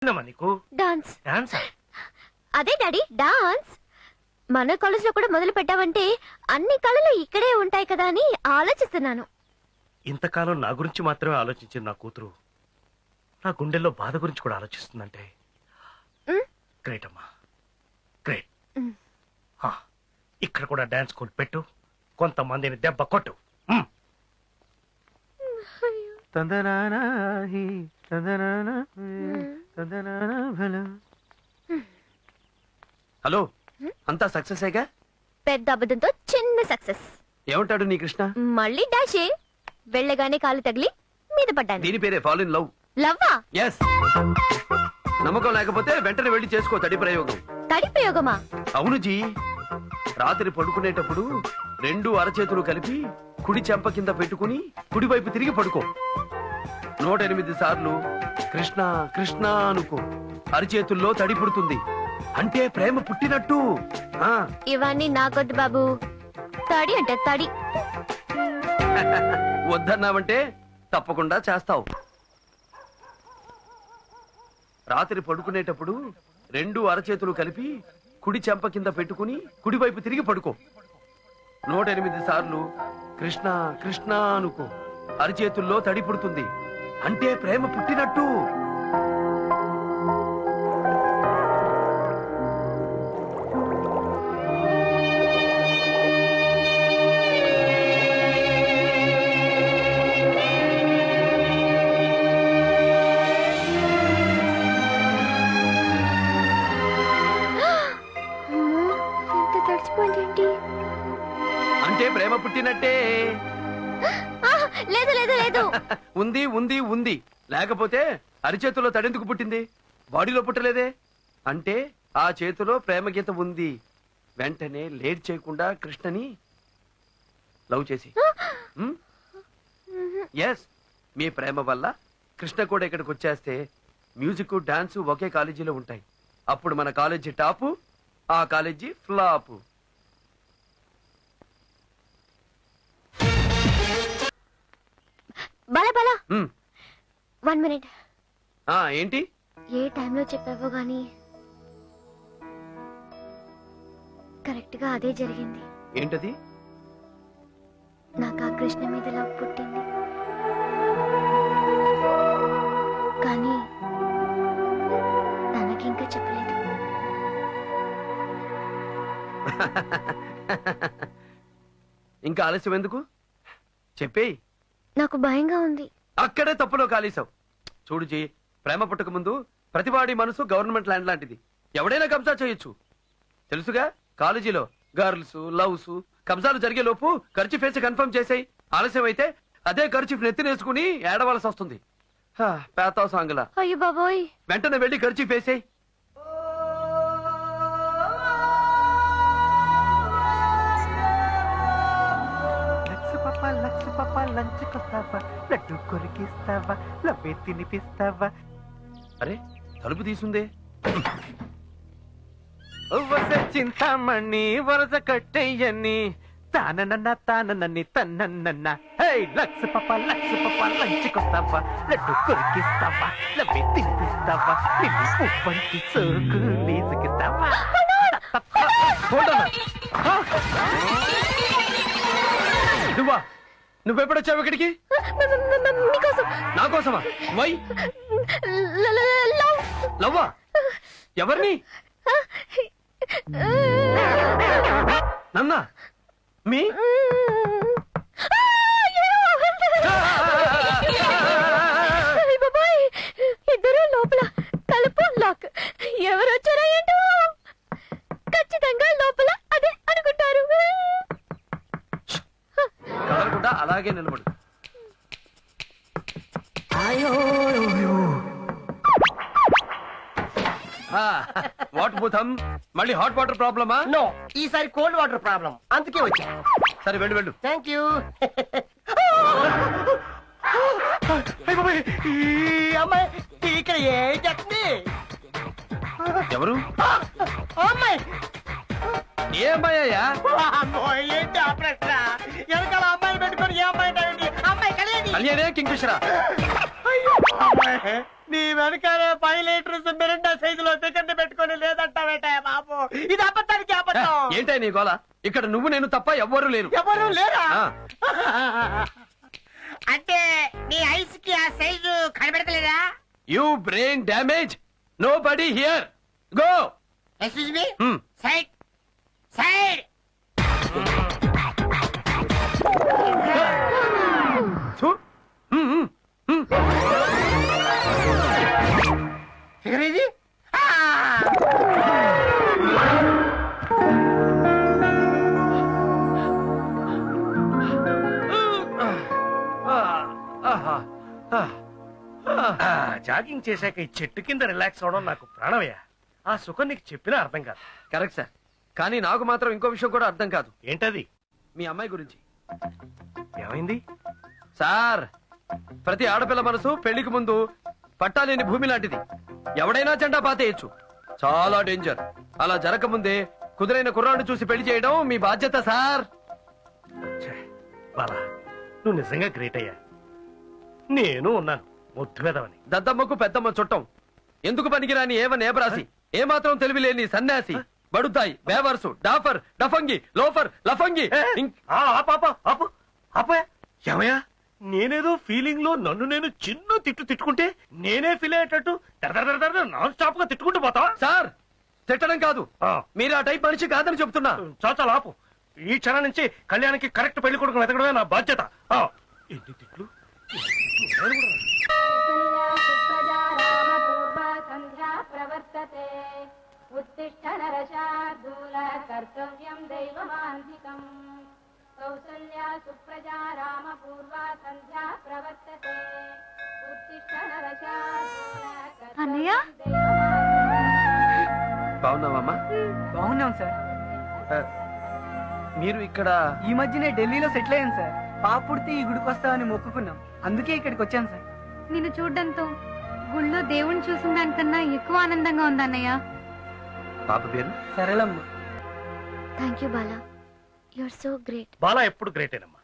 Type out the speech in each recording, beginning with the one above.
నీకు dance dance అదే daddy dance మన కాలేజ్ లో కూడా మొదలు పెట్టావంటే అన్ని కళలు ఇక్కడే ఉంటాయి కదా అని ఆలోచిస్తున్నాను. ఇంతకాలం నా గురించి మాత్రమే ఆలోచించిన నా కూతురు నా గుండెల్లో బాధ గురించి కూడా ఆలోచిస్తుందంటే గ్రేట్ అమ్మా గ్రేట్. ఇక్కడ కూడా డాన్స్ స్కూల్ పెట్టు, కొంతమందిని దెబ్బ కొట్టు. హలో, అంతా సక్సెసేగా? పెద్ద అబద్ధంతో చిన్న సక్సెస్. ఏమంటాడు నీ కృష్ణ? మళ్ళీ డాషే వెళ్ళగానే కాలు తగిలి మీద పడ్డాను. దీని పేరే ఫాల్ ఇన్ లవ్. లవ్వా? ఎస్. నమ్మకం లేకపోతే వెంటనే వెళ్ళి చేసుకో తడి ప్రయోగం. తడి ప్రయోగమా? అవును జీ. రాత్రి పడుకునేటప్పుడు రెండు అరచేతులు కలిపి కుడి చెంప కింద పెట్టుకుని కుడివైపు తిరిగి పడుకో. 108 సార్లు కృష్ణ కృష్ణ అనుకో. అరచేతుల్లో తడి పుడుతుంది, అంటే ప్రేమ పుట్టినట్టు. ఇవన్నీ నాకొద్దు బాబు. తడి అంటే తడి. వద్దన్నావంటే తప్పకుండా చేస్తావు. రాత్రి పడుకునేటప్పుడు రెండు అరచేతులు కలిపి కుడి చెంప కింద పెట్టుకుని కుడివైపు తిరిగి పడుకో. 108 సార్లు కృష్ణ కృష్ణ అనుకో. అరచేతుల్లో తడి పుడుతుంది, అంటే ప్రేమ పుట్టినట్టు. అంటే ప్రేమ పుట్టినట్టే. లేదు లేదు లేదు. ఉంది ఉంది ఉంది. లేకపోతే అరిచేతుల్లో తడెందుకు పుట్టింది? బాడీలో పుట్టలేదే. అంటే ఆ చేతిలో ప్రేమ గీత ఉంది. వెంటనే లేట్ చేయకుండా కృష్ణని లవ్ చేసి. ఎస్, మీ ప్రేమ వల్ల కృష్ణ కూడా ఇక్కడికి వచ్చేస్తే మ్యూజిక్ డాన్స్ ఒకే కాలేజీలో ఉంటాయి. అప్పుడు మన కాలేజీ టాపు, ఆ కాలేజీ ఫ్లాపు. బలా బలా 1 మినిట్. ఏంటి? ఏ టైంలో చెప్పావో గాని కరెక్ట్ గా అదే జరిగింది. ఏంటది? నాకు ఆ కృష్ణ మీద లవ్ పుట్టింది, కానీ తనకింకా చెప్పలేదు. ఇంకా ఆలస్యం ఎందుకు? చెప్పేయ్. నాకు భయంగా ఉంది. అక్కడే తప్పులో కాలేసావు. చూడు జీ, ప్రేమ పుట్టక ముందు ప్రతివాడి మనసు గవర్నమెంట్ ల్యాండ్ లాంటిది. ఎవడైనా కబ్జా చేయొచ్చు. తెలుసుగా, కాలేజీలో గర్ల్స్ లవ్స్ కబ్జాలు జరిగే లోపు ఖర్చు ఫేసి కన్ఫర్మ్ చేసాయి. ఆలస్యం అయితే అదే ఖర్చు నెత్తినేసుకుని ఏడవలసి వస్తుంది. పేతావు సాంగులా. అయ్యో బాబోయ్. వెంటనే వెళ్ళి ఖర్చు ఫేసాయి. లడ్డు కొరికిస్తావా, లవ్వే తినిపిస్తావా? అరే, తలుపు తీసుందే. చింతామణి వరస కట్టయ్యని తాననన్న తన్నన్న. లక్ష పాప లంచుకొస్తావా, లడ్డు కొరికిస్తావా, లవ్వే తినిపిస్తావా, నిన్ను ఉప్పంటి సోకు లీజుకిస్తావా? నువ్వా? నువ్వెప్పుడొచ్చావు ఇక్కడికి? నా కోసమా? వై లవ్వా? ఎవరిని? నన్నా? మీ ఇద్దరు లోపల, తలుపు లాక్. ఎవరు వచ్చారా ఏంటో? ఖచ్చితంగా లోపల అదే అనుకుంటారు. కదలకుండా అలాగే నిలబడు. వాట్ భూతం, మళ్ళీ హాట్ వాటర్ ప్రాబ్లమా? నో, ఈసారి కోల్డ్ వాటర్ ప్రాబ్లం, అందుకే వచ్చా. సరే వెళ్ళు వెళ్ళు. Thank you. అమ్మాయి ఇక్కడ ఏం చెప్తుంది? ఎవరు? అమ్మాయి ఏ అమ్మాయ్యా? ఏంటి ఆ ప్రశ్న? వెనకాల అమ్మాయిని పెట్టుకొని ఏ అమ్మాయి? అమ్మాయి కళ్యాణి. కళ్యాణే కింగ్ఫిషరా? అమ్మాయి నీ నీ వెనకాల 5 లీటర్స్ మిరిండా సైజులో పికెట్ పెట్టుకొని లేదంటావేటా బాబు? ఇది అబద్ధానికి అబద్ధం. ఏంటై నీ గోల? ఇక్కడ నువ్వు నేను తప్ప ఎవ్వరూ లేరు. ఎవరు లేరా? ఆ. అంటే నీ ఐస్ కి ఆ సైజు కనబెడతలేదా? You brain damage. Nobody here. Go. Excuse me, side side. Figure ఇది. జాగింగ్ చేశాక ఈ చెట్టు కింద రిలాక్స్ అవడం నాకు ప్రాణమయ్యా. ఆ సుఖం నీకు చెప్పినా అర్థం కాదు. కరెక్ట్ సార్, కానీ నాకు మాత్రం ఇంకో విషయం కూడా అర్థం కాదు. ఏంటది? మీ అమ్మాయి గురించి. ఏమైంది సార్, ప్రతి ఆడపిల్ల మనసు పెళ్లికి ముందు పట్టాలేని భూమి లాంటిది. ఎవడైనా జెండా పాతేయచ్చు. చాలా డేంజర్. అలా జరగకముందే కుదురైన కుర్రాన్ని చూసి పెళ్లి చేయడం మీ బాధ్యత సార్. ఛే, బాలా నువ్వు నిజంగా గ్రేట్ అయ్యా. నేను ఉన్నాను ముద్దు వెదవని. దద్దమ్మకు పెద్దమ్మ చుట్టం. ఎందుకు పనికిరాని ఏవ నేబరాసి, ఏమాత్రం తెలివి లేని సన్యాసి, బడుతాయి, బేవర్సు, డాఫర్, డఫంగి, లోఫర్, లఫంగి. ఏమయ్యా, నేనేదో ఫీలింగ్ లో నన్ను నేను చిన్న తిట్టుకుంటే నేనే ఫీల్ అయ్యేటట్టు నాన్ స్టాప్ గా తిట్టుకుంటూ పోతావా? సార్, తిట్టడం కాదు, మీరు ఆ టైప్ మనిషి కాదని చెప్తున్నా. చాలా ఆపు. ఈ క్షణం నుంచి కళ్యాణ్కి కరెక్ట్ పెళ్లి కొడుకు వెతకడమే నా బాధ్యత. ఎన్ని తిట్లు ఉత్తిష్ట నరశార్దూల కర్తవ్యం దైవమాంధికం కౌసల్యా సుప్రజా రామ పూర్వా సంధ్యా ప్రవర్తతే ఉత్తిష్ట నరశార్దూల అన్నయ్య? బాగున్నావమ్మా? బాగున్నాం సార్. మీరు ఇక్కడ ఈ మధ్యనే ఢిల్లీలో సెటిల్ అయ్యాను సార్. పాప పుడితే ఈ గుడికి వస్తామని మొక్కుకున్నాం, అందుకే ఇక్కడికి వచ్చాను సార్. నిన్ను చూడ్డంతో గుళ్ళో దేవుణ్ణి చూసిన దానికన్నా ఎక్కువ ఆనందంగా ఉందన్నయ్య. పాప పేరు సరళమ్మ. Thank you Bala, you are so great. Bala ఎప్పుడు గ్రేటేనమ్మా.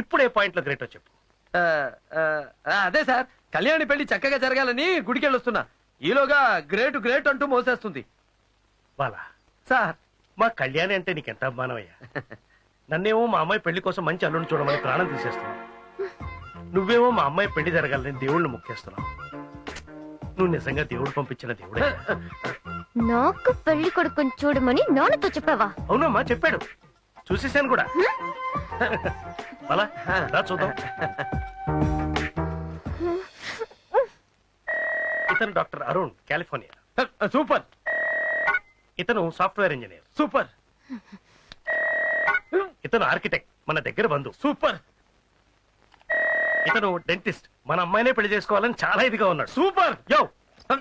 ఇప్పుడు ఏ పాయింట్ లో గ్రేటో చెప్పు. అదే సార్, కళ్యాణి పెళ్లి చక్కగా జరగాలని గుడికి వెళ్ళొస్తున్నా. ఈలోగా గ్రేట్ గ్రేట్ అంటూ మోసేస్తుంది. బాలా సార్, మా కళ్యాణి అంటే నీకెంత అభిమానమయ్యా. నన్నేమో మా అమ్మాయి పెళ్లి కోసం మంచి అల్లుని చూడమని ప్రాణం తీసేస్తున్నావు. నువ్వేమో మా అమ్మాయి పెళ్లి జరగాలని దేవుళ్ళని మొక్కేస్తున్నావు. నువ్వు నిజంగా దేవుడు పంపించిన దేవుడే. నాకు పెళ్లి కొడుకుని చూడమని నాన్నతో చెప్పావా? అవునమ్మా, చెప్పాడు. చూసేసాను కూడా. బాలా రా చూద్దాం. ఇతను డాక్టర్ అరుణ్, కాలిఫోర్నియా. సూపర్. ఇతను సాఫ్ట్వేర్ ఇంజనీర్. సూపర్. ఇతను ఆర్కిటెక్ట్, మన దగ్గర బంధు. సూపర్. ఇతను డెంటిస్ట్, మన అమ్మాయినే పెళ్లి చేసుకోవాలని చాలా ఇదిగా ఉన్నాడు. సూపర్. యో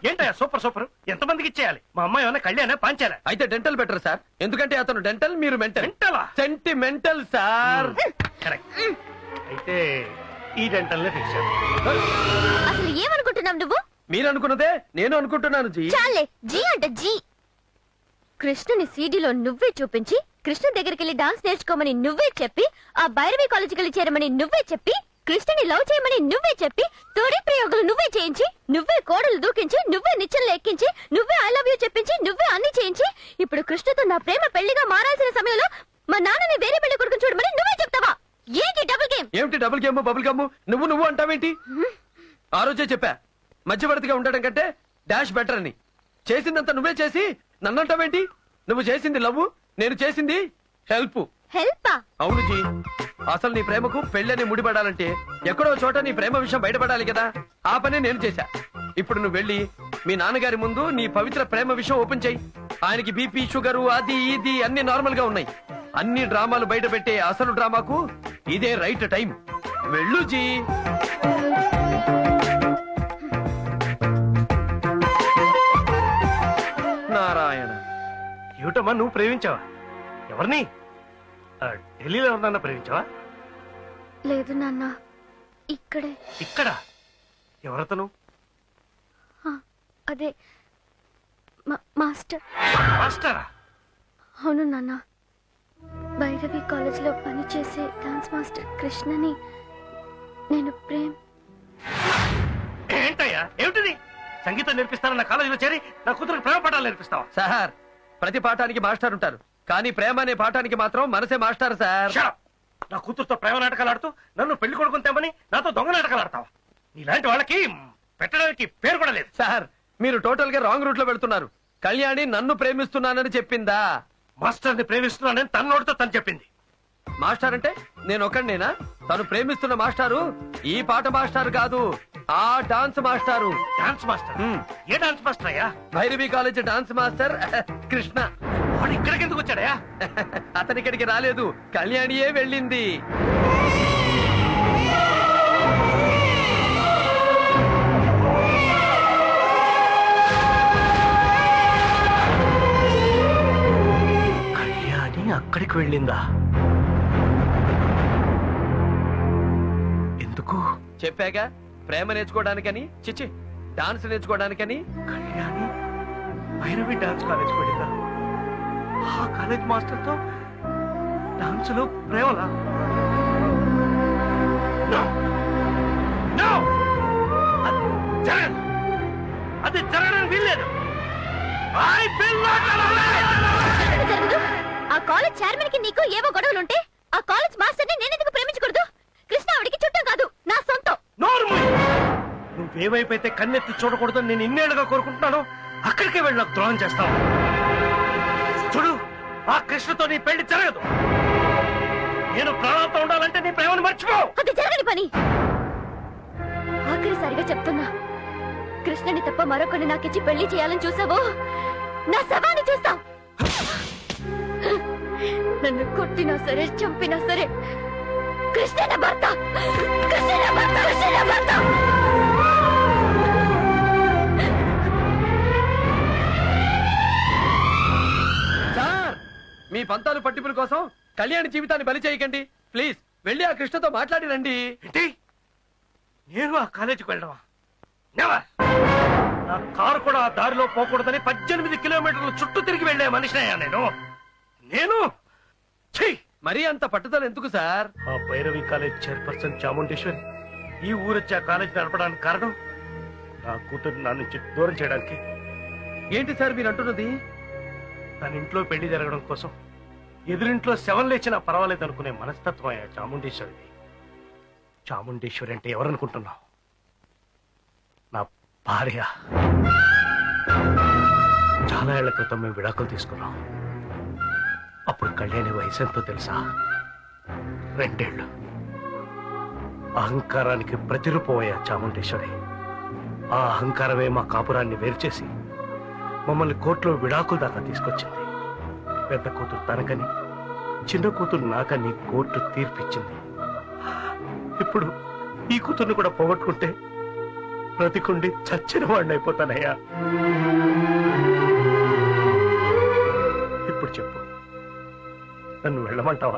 ఏంటయ్యా సూపర్ సూపర్? ఎంతమందికి ఇచ్చేయాలి? మా అమ్మాయి ఏమన్నా కళ్యాణ్ పాంచాలా? అయితే డెంటల్ బెటర్ సార్, ఎందుకంటే అతను డెంటల్, మీరు మెంటల్. మెంటలా? Sentimental sir. కరెక్ట్. అయితే ఈ డెంటల్ నే ఫిక్స్ చేద్దాం. అసలు ఏమనుకుంటున్నావు నువ్వు? మీరు అనుకున్నదే నేను అనుకుంటున్నాను జీ. చాలే, జీ అంట జీ. కృష్ణుని సీడీలో నువ్వే చూపించి, కృష్ణ దగ్గరికి వెళ్ళి డాన్స్ నేర్చుకోమని నువ్వే చెప్పి, ఆ భైరవి కాలేజీకి వెళ్ళి చేరమని నువ్వే చెప్పి, కృష్ణుని లవ్ చేయమని నువ్వే చెప్పి, తోడి ప్రయోగాలు నువ్వే చేయించి, నువ్వే కోడలు దూకించి, నువ్వే నిచ్చెనలు ఎక్కించి, నువ్వే ఐ లవ్ యూ చెప్పించి, నువ్వే అన్ని చేయించి, ఇప్పుడు కృష్ణతో నా ప్రేమ పెళ్లిగా మారాల్సిన సమయంలో మా నాన్నని వేరే పెళ్లి కొడుకుని చూడమని నువ్వే చెప్తావా? ఏంటి డబుల్ గేమ్? ఏమిటి డబుల్ గేమ్ బబుల్ గమ్? నువ్వు అంటావేంటి? ఆ రోజే చెప్పా, మధ్యవర్తిగా ఉండడం కంటే డాష్ బెటర్ అని. చేసిందంతా నువ్వే చేసి నన్నంటావేంటి? నువ్వు చేసింది లవ్, నేను చేసింది హెల్ప్. హెల్పా? అవును జీ. అసలు నీ ప్రేమకు పెళ్ళని ముడిపడాలంటే ఎక్కడో చోట నీ ప్రేమ విషయం బయటపడాలి కదా. ఆ పనే నేను చేశా. ఇప్పుడు నువ్వు వెళ్ళి మీ నాన్నగారి ముందు నీ పవిత్ర ప్రేమ విషయం ఓపెన్ చెయ్యి. ఆయనకి బీపీ, షుగరు, అది ఇది అన్ని నార్మల్ గా ఉన్నాయి. అన్ని డ్రామాలు బయట పెట్టే అసలు డ్రామాకు ఇదే రైట్ టైం. వెళ్ళు జీ. నారాయణ. ఏమిటమ్మా, నువ్వు ప్రేమించావా? ఎవరిని? ఢిల్లీలో ఎవరినన్నా ప్రేమించావా? లేదు నాన్న, ఇక్కడే. ఇక్కడ? ఎవరతను? అదే మాస్టర్. మాస్టరా? అవును నాన్న, భైరవి కాలేజీలో పనిచేసే డాన్స్ మాస్టర్ కృష్ణని నేను ఏంటయ్యా ఏమిటిది? సంగీతం నేర్పిస్తానన్న కాలేజీలో చేరి నా కూతురికి ప్రేమ పాఠాలు నేర్పిస్తావా? సార్ ప్రతి పాఠానికి మాస్టర్ ఉంటారు, కానీ ప్రేమ అనే పాఠానికి మాత్రం మనసే మాస్టర్ సార్. Shut up! నా కూతురుతో ప్రేమ నాటకాలు ఆడుతూ నన్ను పెళ్లి కొడుకుని తెమ్మని నాతో దొంగ నాటకాలు ఆడతావా? నీలాంటి వాళ్ళకి పెట్టడానికి పేరు కూడా లేదు. సార్ మీరు టోటల్ గా రాంగ్ రూట్ లో వెళ్తున్నారు. కళ్యాణి నన్ను ప్రేమిస్తున్నానని చెప్పిందా? మాస్టర్ ని ప్రేమిస్తున్నానని తన నోటితో తను చెప్పింది. మాస్టర్ అంటే నేను ఒక్కడినేనా? తను ప్రేమిస్తున్న మాస్టారు ఈ పాట మాస్టర్ కాదు, ఆ డాన్స్ మాస్టారు. Dance master? ఏ డాన్స్ మాస్టర్ అయ్యా? Bhairavi college dance master Krishna. వాడు ఇక్కడికి ఎందుకు వచ్చాడయా? అతని ఇక్కడికి రాలేదు, కళ్యాణియే వెళ్ళింది. కళ్యాణి అక్కడికి వెళ్ళిందా? ఎందుకు? చెప్పాగా, ప్రేమ నేర్చుకోవడానికని, చిచ్చి డాన్స్ నేర్చుకోవడానికని. కళ్యాణి భైరవి డాన్స్ కాలేజ్ వెళ్ళిందా? ఆ కాలేజ్ మాస్టర్ తో డాన్స్ లో ప్రేమలా? No! No! అది జరగదు. అది జరగడానికి వీల్లేదు. I will not allow it! జరగదు. ఆ కాలేజ్ చైర్మన్ కి నీకు ఏవో గొడవలుంటే ఆ కాలేజ్ మాస్టర్ ని నేనెందుకు ప్రేమించకూడదు? కృష్ణ ఆవిడికి చుట్టం కాదు, నా సొంతం. నోరు మూయి. నువ్వేవైపోతే కన్నెత్తి చూడకూడదని నేను ఇన్నేళ్లుగా కోరుకుంటున్నాను, అక్కడికే వెళ్ళి నాకు ద్రోహం చేస్తావు. చూడు, ఆ కృష్ణతో నీ పెళ్లి జరగదు. నేను ప్రాణాలతో ఉండాలంటే నీ ప్రేమను మర్చిపో. అది జరగని పని. ఆఖరిసారిగా చెప్తున్నా, కృష్ణని తప్ప మరొకరిని నాకిచ్చి పెళ్లి చేయాలని చూసావో నా శవాన్ని చూస్తావు. నన్ను కొట్టినా సరే, చంపినా సరే, కృష్ణ నా భర్త. కృష్ణ నా భర్త. కృష్ణ నా భర్త. సార్ మీ పంతాలు పట్టింపుల కోసం కళ్యాణి జీవితాన్ని బలి చేయకండి ప్లీజ్. వెళ్ళి ఆ కృష్ణతో మాట్లాడి రండి. ఏంటి? నేను ఆ కాలేజీకి వెళ్ళడమా? నెవర్. నా కారు కూడా ఆ దారిలో పోకూడదని 18 కిలోమీటర్ల చుట్టూ తిరిగి వెళ్లే మనిషినయ్యా నేను. ఛీ! మరీ అంత పట్టుదల ఎందుకు సార్? ఆ భైరవి కాలేజ్ చైర్పర్సన్ చాముండేశ్వరి ఈ ఊరొచ్చి ఆ కాలేజ్ నడపడానికి కారణం నా కూతురు నా నుంచి దూరం చేయడానికి. ఏంటి సార్ మీరు అంటున్నది? తన ఇంట్లో పెళ్లి జరగడం కోసం ఎదురింట్లో శవం లేచినా పర్వాలేదు అనుకునే మనస్తత్వం అయ్యా చాముండేశ్వరిది. చాముండేశ్వరి అంటే ఎవరనుకుంటున్నావు? నా భార్య. చాలా ఏళ్ల క్రితం మేము విడాకులు తీసుకున్నాం. అప్పుడు కళ్యాణి వయసు ఎంతో తెలుసా? 2 ఏళ్ళు. అహంకారానికి ప్రతిరూపమయ్యా చాముండేశ్వరి. ఆ అహంకారమే మా కాపురాన్ని వేరు చేసి మమ్మల్ని కోర్టులో విడాకుల దాకా తీసుకొచ్చింది. పెద్ద కూతురు తనకని, చిన్న కూతురు నాకని కోర్టు తీర్పిచ్చింది. ఇప్పుడు ఈ కూతుర్ని కూడా పోగొట్టుకుంటే బ్రతికుండి చచ్చిన వాడిని అయిపోతానయ్యా. ఇప్పుడు చెప్పు, నన్ను వెళ్ళమంటావా?